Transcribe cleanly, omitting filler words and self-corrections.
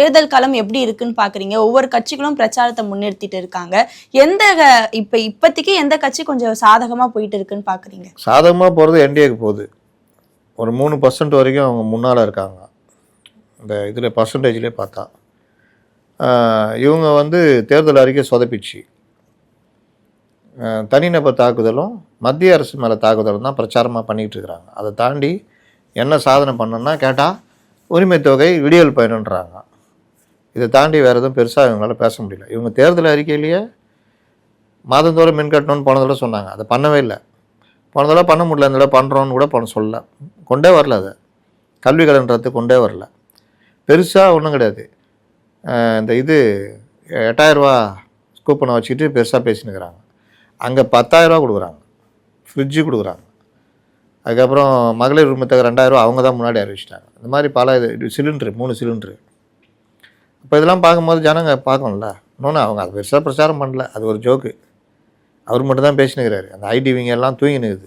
தேர்தல் களம் எப்படி இருக்குன்னு பாக்குறீங்க? ஒவ்வொரு கட்சிகளும் பிரச்சாரத்தை முன்னிறுத்திட்டு இருக்காங்க. எந்த இப்போதைக்கு எந்த கட்சி கொஞ்சம் சாதகமா போயிட்டு இருக்குன்னு பாக்குறீங்க? சாதகமாக போகிறது என்டிஏக்கு போகுது. ஒரு 3% வரைக்கும் அவங்க முன்னால் இருக்காங்க. இந்த இதில் பர்சன்டேஜ்லேயே பார்த்தா இவங்க வந்து தேர்தல் அறிக்கை சொதப்பிச்சு. தனிநபர் தாக்குதலும் மத்திய அரசு மேலே தாக்குதலும் தான் பிரச்சாரமாக பண்ணிகிட்டு இருக்கிறாங்க. அதை தாண்டி என்ன சாதனை பண்ணணும்னா கேட்டால் உரிமை தொகை விடியல் பயனுன்றாங்க. இதை தாண்டி வேறு எதுவும் பெருசாக இவங்களால பேச முடியல. இவங்க தேர்தல் அறிக்கையிலேயே மாதந்தோறும் மின் கட்டணும்னு போன தடவை சொன்னாங்க. அதை பண்ணவே இல்லை. போன தடவை பண்ண முடியல, இந்த தடவை பண்ணுறோன்னு கூட சொல்லல, கொண்டே வரல. அதை கல்வி கடன்றது கொண்டே வரல. பெருசாக ஒன்றும் கிடையாது. இந்த இது 8000 ரூபா கூப்பனை வச்சுக்கிட்டு பெருசாக பேசினுக்கிறாங்க. அங்கே 10,000 ரூபா கொடுக்குறாங்க, ஃப்ரிட்ஜு கொடுக்குறாங்க. அதுக்கப்புறம் மகளிர் உரிமைத்தொகை 2000 ரூபா அவங்க தான் முன்னாடி அறிவிச்சிட்டாங்க. இந்த மாதிரி பல இது சிலிண்ட்ரு 3 சிலிண்ட்ரு. இப்போ இதெல்லாம் பார்க்கும்போது ஜனங்க பார்க்கணும்ல. இன்னொன்று அவங்க அது பெருசாக பிரச்சாரம் பண்ணல, அது ஒரு ஜோக்கு. அவர் மட்டும் தான் பேசினுக்கிறாரு. அந்த ஐடிவிங்க எல்லாம் தூங்கினுக்குது.